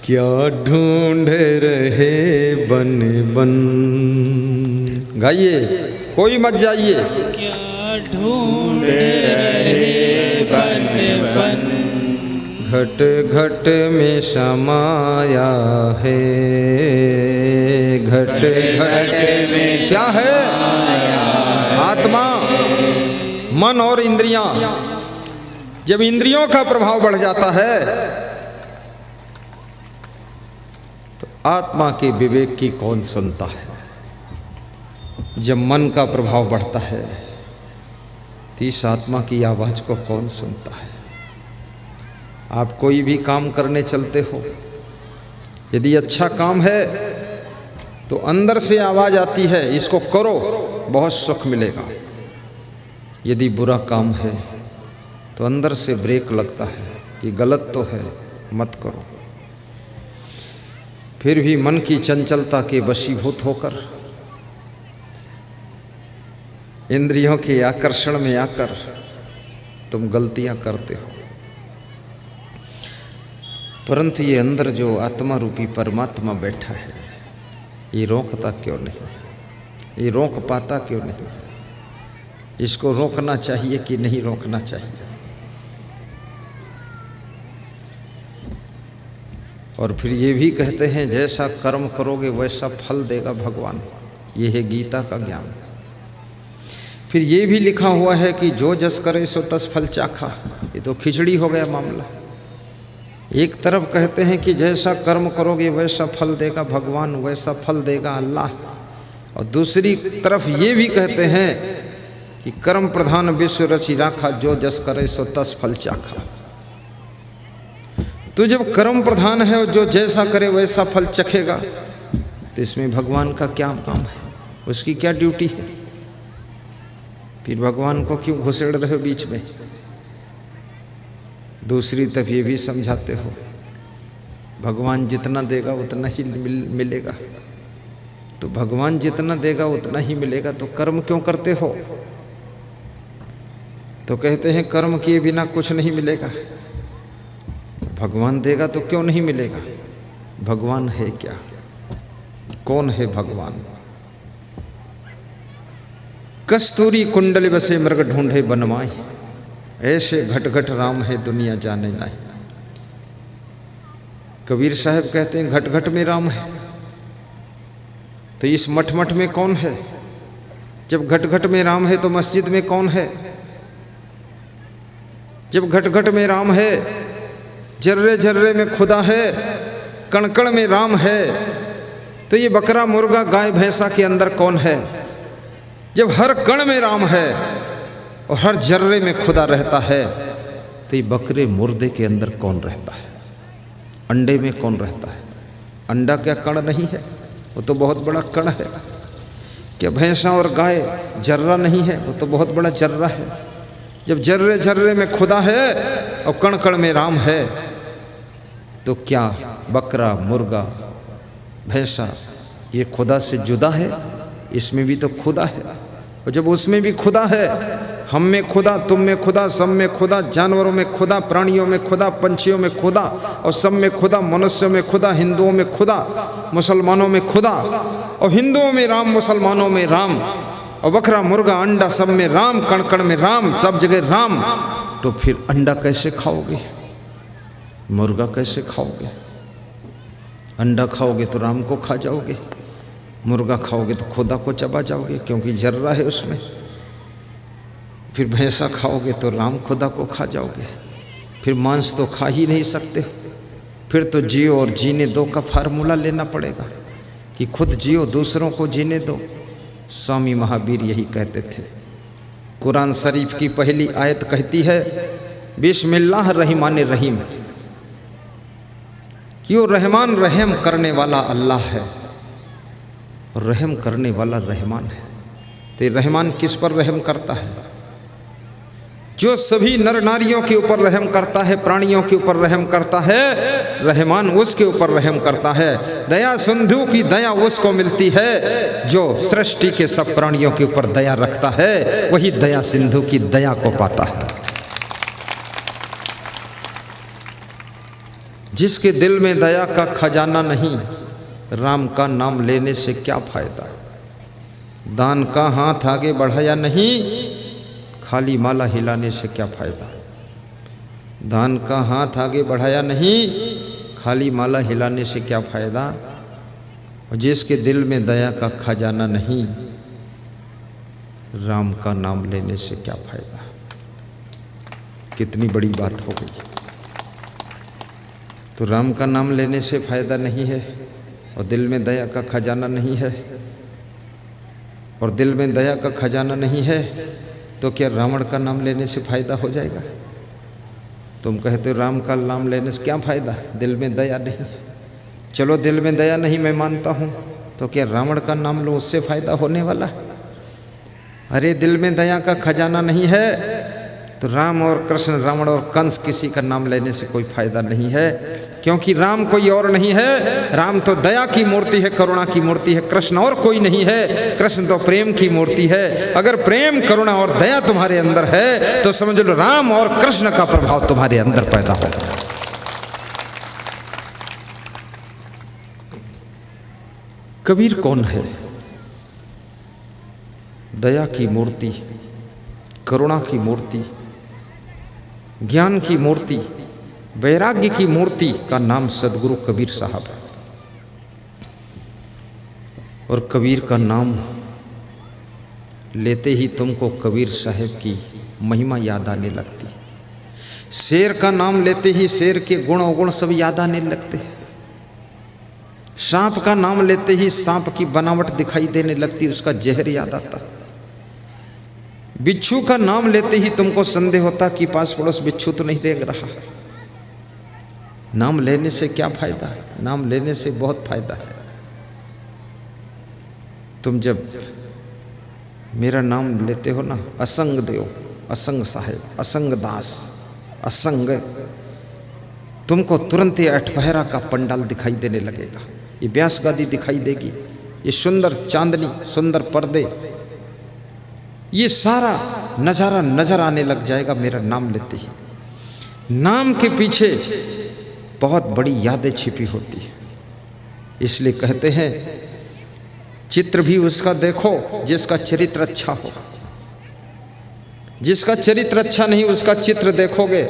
क्या ढूंढ रहे बन बन। गाइए, कोई मत जाइए। क्या ढूंढ रहे बन बन, घट घट में समाया है, घट घट में क्या है? आत्मा, मन और इंद्रियां। जब इंद्रियों का प्रभाव बढ़ जाता है तो आत्मा के विवेक की कौन सुनता है? जब मन का प्रभाव बढ़ता है तो इस आत्मा की आवाज को कौन सुनता है? आप कोई भी काम करने चलते हो, यदि अच्छा काम है तो अंदर से आवाज आती है, इसको करो बहुत सुख मिलेगा। यदि बुरा काम है तो अंदर से ब्रेक लगता है कि गलत तो है, मत करो। फिर भी मन की चंचलता के वशीभूत होकर, इंद्रियों के आकर्षण में आकर तुम गलतियां करते हो। परंतु ये अंदर जो आत्मा रूपी परमात्मा बैठा है, ये रोकता क्यों नहीं? ये रोक पाता क्यों नहीं? इसको रोकना चाहिए कि नहीं रोकना चाहिए? और फिर ये भी कहते हैं जैसा कर्म करोगे वैसा फल देगा भगवान। ये है गीता का ज्ञान। फिर ये भी लिखा हुआ है कि जो जस करे सो तस फल चाखा। ये तो खिचड़ी हो गया मामला। एक तरफ कहते हैं कि जैसा कर्म करोगे वैसा फल देगा भगवान, वैसा फल देगा अल्लाह, और दूसरी तरफ ये भी कहते हैं कि कर्म प्रधान विश्व रचि राखा, जो जस करे सो तस फल चाखा। तो जब कर्म प्रधान है और जो जैसा करे वैसा फल चखेगा, तो इसमें भगवान का क्या काम है? उसकी क्या ड्यूटी है? फिर भगवान को क्यों घुसेड़ रहे हो बीच में? दूसरी तरफ ये भी समझाते हो भगवान जितना देगा उतना ही मिलेगा। तो भगवान जितना देगा उतना ही मिलेगा, तो कर्म क्यों करते हो? तो कहते हैं कर्म किए बिना कुछ नहीं मिलेगा। भगवान देगा तो क्यों नहीं मिलेगा? भगवान है क्या? कौन है भगवान? कस्तूरी कुंडली बसे मृग ढूंढे बनमाई, ऐसे घट घट राम है दुनिया जाने नहीं। कबीर साहब कहते हैं घट घट में राम है। तो इस मठ मठ में कौन है? जब घट घट में राम है तो मस्जिद में कौन है? जब घट घट में राम है, जर्रे जर्रे में खुदा है, कण कण में राम है, तो ये बकरा मुर्गा गाय भैंसा के अंदर कौन है? जब हर कण में राम है और हर जर्रे में खुदा रहता है, तो ये बकरे मुर्दे के अंदर कौन रहता है? अंडे में कौन रहता है? अंडा क्या कण नहीं है? वो तो बहुत बड़ा कण है। क्या भैंसा और गाय जर्रा नहीं है? वो तो बहुत बड़ा जर्रा है। जब जर्रे जर्रे में खुदा है और कण कण में राम है, तो क्या बकरा मुर्गा भैंसा ये खुदा से जुदा है? इसमें भी तो खुदा है। और जब उसमें भी खुदा है, हम में खुदा, तुम में खुदा, सब में खुदा, जानवरों में खुदा, प्राणियों में खुदा, पंछियों में खुदा, और सब में खुदा, मनुष्यों में खुदा, हिंदुओं में खुदा, मुसलमानों में खुदा, और हिंदुओं में राम, मुसलमानों में राम, और बकरा मुर्गा अंडा सब में राम, कण कण में राम, सब जगह राम। तो फिर अंडा कैसे खाओगे? मुर्गा कैसे खाओगे? अंडा खाओगे तो राम को खा जाओगे, मुर्गा खाओगे तो खुदा को चबा जाओगे, क्योंकि जर्रा है उसमें। फिर भैंसा खाओगे तो राम खुदा को खा जाओगे। फिर मांस तो खा ही नहीं सकते। फिर तो जियो और जीने दो का फार्मूला लेना पड़ेगा कि खुद जियो, दूसरों को जीने दो। स्वामी महावीर यही कहते थे। कुरान शरीफ की पहली आयत कहती है बिस्मिल्लाह रहमान रहीम, कि वो रहमान रहम करने वाला अल्लाह है और रहम करने वाला रहमान है। तो रहमान किस पर रहम करता है? जो सभी नर नारियों के ऊपर रहम करता है, प्राणियों के ऊपर रहम करता है, रहमान उसके ऊपर रहम करता है। दया सिंधु की दया उसको मिलती है जो सृष्टि के सब प्राणियों के ऊपर दया रखता है, वही दया सिंधु की दया को पाता है। जिसके दिल में दया का खजाना नहीं, राम का नाम लेने से क्या फायदा। दान का हाथ आगे बढ़ाया नहीं, खाली माला हिलाने से क्या फायदा। दान का हाथ आगे बढ़ाया नहीं, खाली माला हिलाने से क्या फायदा। और जिसके दिल में दया का खजाना नहीं, राम का नाम लेने से क्या फायदा। कितनी बड़ी बात हो गई। तो राम का नाम लेने से फायदा नहीं है और दिल में दया का खजाना नहीं है, और दिल में दया का खजाना नहीं है तो क्या रावण का नाम लेने से फायदा हो जाएगा। तुम कहते हो राम का नाम लेने से क्या फायदा, दिल में दया नहीं। चलो दिल में दया नहीं मैं मानता हूँ, तो क्या रावण का नाम लो उससे फायदा होने वाला। अरे दिल में दया का खजाना नहीं है तो राम और कृष्ण, रावण और कंस किसी का नाम लेने से कोई फायदा नहीं है, क्योंकि राम कोई और नहीं है। राम तो दया की मूर्ति है, करुणा की मूर्ति है। कृष्ण और कोई नहीं है, कृष्ण तो प्रेम की मूर्ति है। अगर प्रेम, करुणा और दया तुम्हारे अंदर है तो समझ लो राम और कृष्ण का प्रभाव तुम्हारे अंदर पैदा होगा। कबीर कौन है? दया की मूर्ति, करुणा की मूर्ति, ज्ञान की मूर्ति, वैराग्य की मूर्ति का नाम सदगुरु कबीर साहब है। और कबीर का नाम लेते ही तुमको कबीर साहब की महिमा याद आने लगती। शेर का नाम लेते ही शेर के गुण अवगुण सब याद आने लगते। सांप का नाम लेते ही सांप की बनावट दिखाई देने लगती, उसका जहर याद आता। बिच्छू का नाम लेते ही तुमको संदेह होता कि पास पड़ोस बिच्छू तो नहीं रेंग रहा। नाम लेने से क्या फायदा है? नाम लेने से बहुत फायदा है। तुम जब मेरा नाम लेते हो ना, असंग देव, असंग साहेब, असंग दास, असंग, तुमको तुरंत ये अठपहरा का पंडाल दिखाई देने लगेगा, ये व्यास गादी दिखाई देगी, ये सुंदर चांदनी, सुंदर पर्दे, ये सारा नज़ारा नजर आने लग जाएगा मेरा नाम लेते ही। नाम के पीछे बहुत बड़ी यादें छिपी होती है। इसलिए कहते हैं चित्र भी उसका देखो जिसका चरित्र अच्छा हो। जिसका चरित्र अच्छा नहीं उसका चित्र देखोगे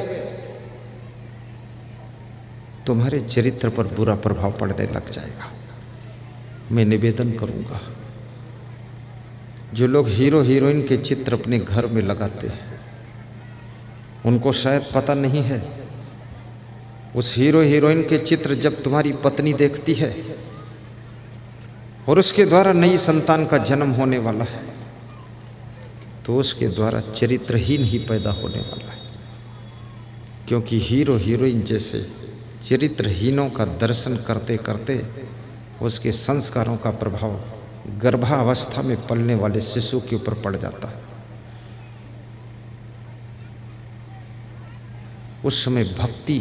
तुम्हारे चरित्र पर बुरा प्रभाव पड़ने लग जाएगा। मैं निवेदन करूंगा, जो लोग हीरो हीरोइन के चित्र अपने घर में लगाते हैं उनको शायद पता नहीं है, उस हीरो हीरोइन के चित्र जब तुम्हारी पत्नी देखती है और उसके द्वारा नई संतान का जन्म होने वाला है तो उसके द्वारा चरित्रहीन ही पैदा होने वाला है। क्योंकि हीरो हीरोइन जैसे चरित्रहीनों का दर्शन करते करते उसके संस्कारों का प्रभाव गर्भावस्था में पलने वाले शिशु के ऊपर पड़ जाता है। उस समय भक्ति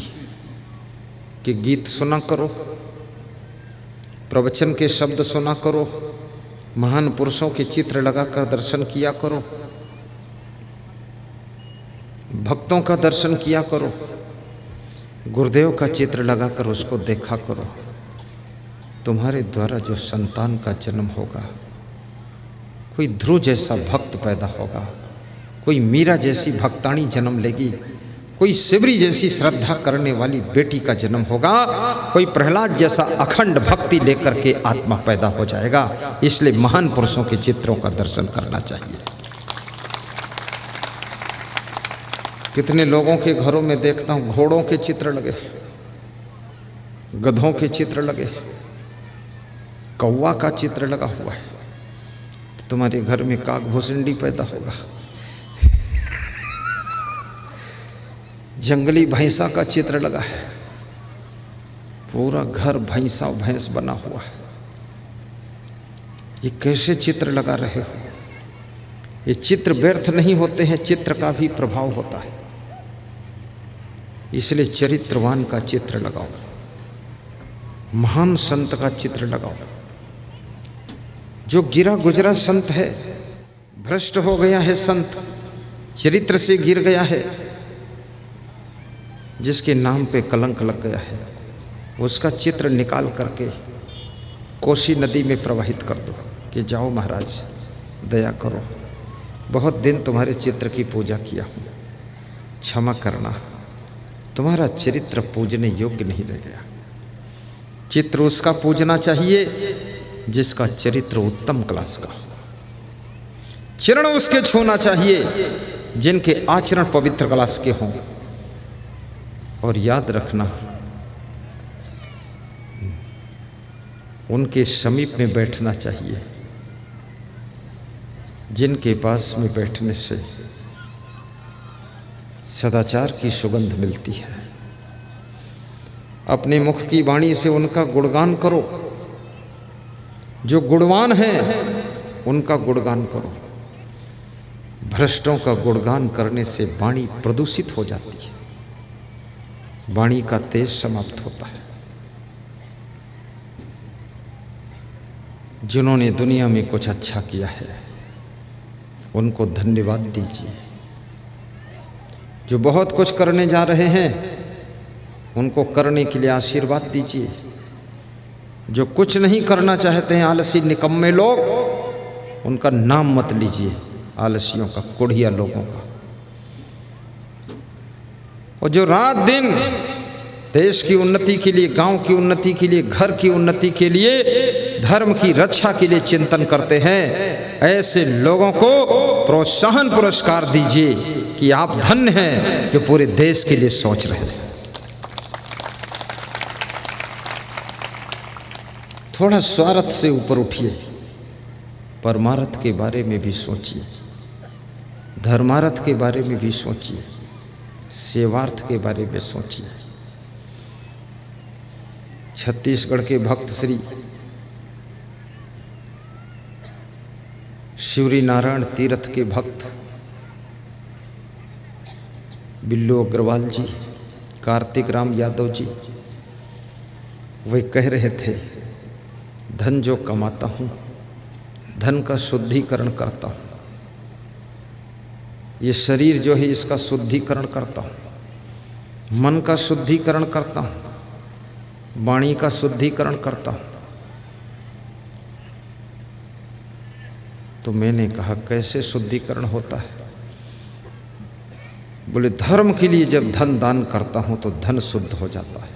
के गीत सुना करो, प्रवचन के शब्द सुना करो, महान पुरुषों के चित्र लगाकर दर्शन किया करो, भक्तों का दर्शन किया करो, गुरुदेव का चित्र लगाकर उसको देखा करो। तुम्हारे द्वारा जो संतान का जन्म होगा, कोई ध्रुव जैसा भक्त पैदा होगा, कोई मीरा जैसी भक्ताणी जन्म लेगी, कोई शिवरी जैसी श्रद्धा करने वाली बेटी का जन्म होगा, कोई प्रहलाद जैसा अखंड भक्ति लेकर के आत्मा पैदा हो जाएगा। इसलिए महान पुरुषों के चित्रों का दर्शन करना चाहिए। कितने लोगों के घरों में देखता हूँ घोड़ों के चित्र लगे, गधों के चित्र लगे, कौवा का चित्र लगा हुआ है। तो तुम्हारे घर में काग भुसंडी पैदा होगा। जंगली भैंसा का चित्र लगा है, पूरा घर भैंसा भैंस बना हुआ है। ये कैसे चित्र लगा रहे हो? ये चित्र व्यर्थ नहीं होते हैं, चित्र का भी प्रभाव होता है। इसलिए चरित्रवान का चित्र लगाओ, महान संत का चित्र लगाओ। जो गिरा गुजरा संत है, भ्रष्ट हो गया है संत, चरित्र से गिर गया है, जिसके नाम पे कलंक लग गया है, उसका चित्र निकाल करके कोसी नदी में प्रवाहित कर दो कि जाओ महाराज दया करो, बहुत दिन तुम्हारे चित्र की पूजा किया हूँ, क्षमा करना, तुम्हारा चरित्र पूजने योग्य नहीं रह गया। चित्र उसका पूजना चाहिए जिसका चरित्र उत्तम क्लास का, चरण उसके छूना चाहिए जिनके आचरण पवित्र क्लास के हों। और याद रखना, उनके समीप में बैठना चाहिए जिनके पास में बैठने से सदाचार की सुगंध मिलती है। अपने मुख की वाणी से उनका गुणगान करो, जो गुणवान है उनका गुणगान करो। भ्रष्टों का गुणगान करने से वाणी प्रदूषित हो जाती है, वाणी का तेज समाप्त होता है। जिन्होंने दुनिया में कुछ अच्छा किया है उनको धन्यवाद दीजिए, जो बहुत कुछ करने जा रहे हैं उनको करने के लिए आशीर्वाद दीजिए, जो कुछ नहीं करना चाहते हैं आलसी निकम्मे लोग, उनका नाम मत लीजिए, आलसियों का, कुढ़िया लोगों का। और जो रात दिन देश की उन्नति के लिए, गांव की उन्नति के लिए, घर की उन्नति के लिए, धर्म की रक्षा के लिए चिंतन करते हैं, ऐसे लोगों को प्रोत्साहन पुरस्कार दीजिए कि आप धन्य हैं जो पूरे देश के लिए सोच रहे हैं। थोड़ा स्वार्थ से ऊपर उठिए, परमार्थ के बारे में भी सोचिए, धर्मार्थ के बारे में भी सोचिए, सेवार्थ के बारे में सोचिए। छत्तीसगढ़ के भक्त श्री शिवरी नारायण तीर्थ के भक्त बिल्लू अग्रवाल जी, कार्तिक राम यादव जी, वे कह रहे थे, धन जो कमाता हूँ धन का शुद्धिकरण करता हूँ, ये शरीर जो है इसका शुद्धिकरण करता हूँ, मन का शुद्धिकरण करता हूँ, वाणी का शुद्धिकरण करता हूँ। तो मैंने कहा कैसे शुद्धिकरण होता है? बोले धर्म के लिए जब धन दान करता हूँ तो धन शुद्ध हो जाता है,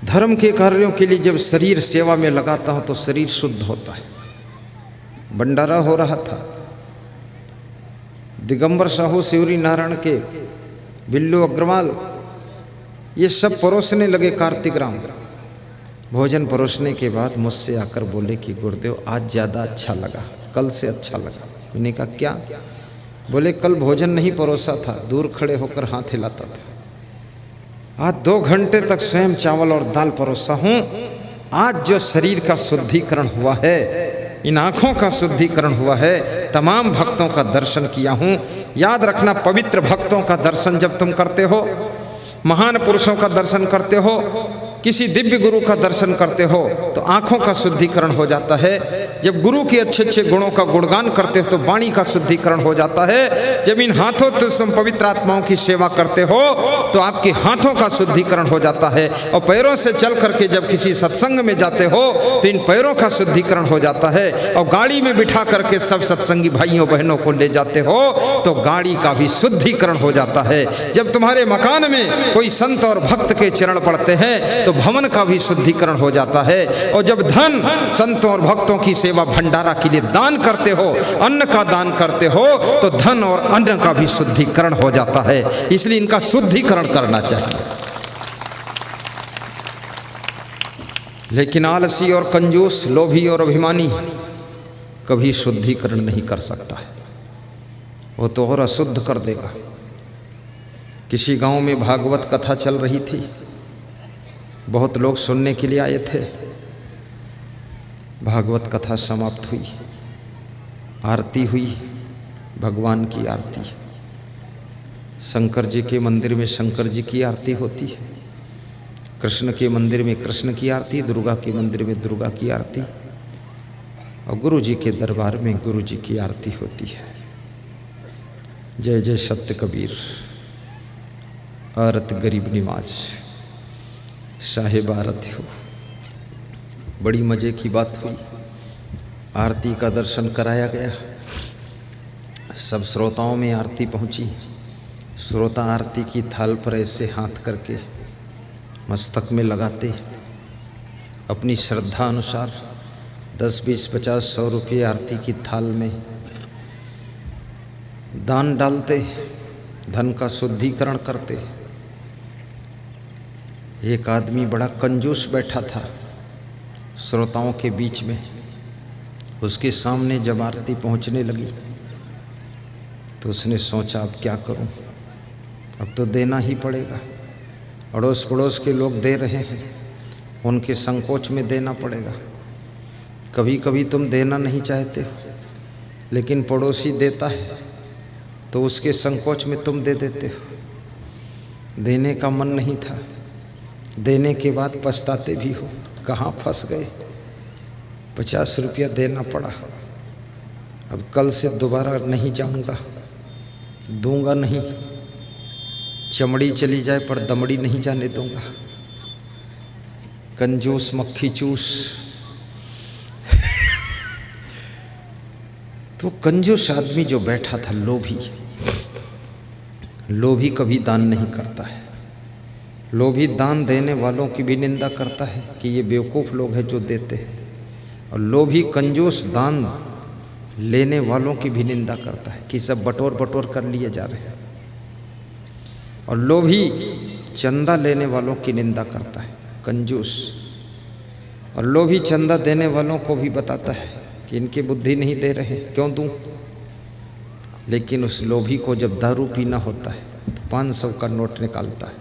धर्म के कार्यों के लिए जब शरीर सेवा में लगाता हूँ तो शरीर शुद्ध होता है। भंडारा हो रहा था, दिगंबर साहू, शिवरी नारायण के, बिल्लू अग्रवाल, ये सब परोसने लगे। कार्तिक राम भोजन परोसने के बाद मुझसे आकर बोले कि गुरुदेव आज ज़्यादा अच्छा लगा, कल से अच्छा लगा। मैंने कहा क्या? बोले कल भोजन नहीं परोसा था, दूर खड़े होकर हाथ हिलाता था, आज 2 घंटे तक स्वयं चावल और दाल परोसा हूँ। आज जो शरीर का शुद्धिकरण हुआ है, इन आँखों का शुद्धिकरण हुआ है, तमाम भक्तों का दर्शन किया हूँ। याद रखना, पवित्र भक्तों का दर्शन जब तुम करते हो, महान पुरुषों का दर्शन करते हो, किसी दिव्य गुरु का दर्शन करते हो तो आँखों का शुद्धिकरण हो जाता है। जब गुरु के अच्छे अच्छे गुणों का गुणगान करते हो तो वाणी का शुद्धिकरण हो जाता है। जब इन हाथों से तुम पवित्र आत्माओं की सेवा करते हो तो आपके हाथों का शुद्धिकरण हो जाता है। और पैरों से चल करके जब किसी सत्संग में जाते हो तो इन पैरों का शुद्धिकरण हो जाता है। और गाड़ी में बिठा करके सब सत्संगी भाइयों बहनों को ले जाते हो तो गाड़ी का भी शुद्धिकरण हो जाता है। जब तुम्हारे मकान में कोई संत और भक्त के चरण पड़ते हैं तो भवन का भी शुद्धिकरण हो जाता है। और जब धन संतों और भक्तों की सेवा भंडारा के लिए दान करते हो, अन्न का दान करते हो तो धन और अन्न का भी शुद्धिकरण हो जाता है। इसलिए इनका शुद्धिकरण करना चाहिए। लेकिन आलसी और कंजूस, लोभी और अभिमानी कभी शुद्धिकरण नहीं कर सकता है, वो तो और अशुद्ध कर देगा। किसी गांव में भागवत कथा चल रही थी, बहुत लोग सुनने के लिए आए थे। भागवत कथा समाप्त हुई, आरती हुई, भगवान की आरती। शंकर जी के मंदिर में शंकर जी की आरती होती है, कृष्ण के मंदिर में कृष्ण की आरती, दुर्गा के मंदिर में दुर्गा की आरती, और गुरु जी के दरबार में गुरु जी की आरती होती है। जय जय सत्य कबीर, आरत गरीब निवाज। साहिब आरती हो। बड़ी मज़े की बात हुई, आरती का दर्शन कराया गया, सब श्रोताओं में आरती पहुंची। श्रोता आरती की थाल पर ऐसे हाथ करके मस्तक में लगाते, अपनी श्रद्धा अनुसार 10, 20, 50, 100 रुपये आरती की थाल में दान डालते, धन का शुद्धिकरण करते। एक आदमी बड़ा कंजूस बैठा था श्रोताओं के बीच में। उसके सामने जब आरती पहुंचने लगी तो उसने सोचा अब क्या करूं, अब तो देना ही पड़ेगा। अड़ोस पड़ोस के लोग दे रहे हैं, उनके संकोच में देना पड़ेगा। कभी कभी तुम देना नहीं चाहते हो, लेकिन पड़ोसी देता है तो उसके संकोच में तुम दे देते हो। देने का मन नहीं था, देने के बाद पछताते भी हो, कहाँ फंस गए। 50 रुपया देना पड़ा, अब कल से दोबारा नहीं जाऊंगा, दूंगा नहीं। चमड़ी चली जाए पर दमड़ी नहीं जाने दूंगा। कंजूस मक्खी चूस। तो कंजूस आदमी जो बैठा था, लोभी कभी दान नहीं करता है। लोभी दान देने वालों की भी निंदा करता है कि ये बेवकूफ़ लोग हैं जो देते हैं, और लोभी कंजूस दान लेने वालों की भी निंदा करता है कि सब बटोर बटोर कर लिए जा रहे हैं। और लोभी चंदा लेने वालों की निंदा करता है, कंजूस। और लोभी चंदा देने वालों को भी बताता है कि इनकी बुद्धि नहीं दे रहे, क्यों दूं। लेकिन उस लोभी को जब दारू पीना होता है तो 500 का नोट निकालता है,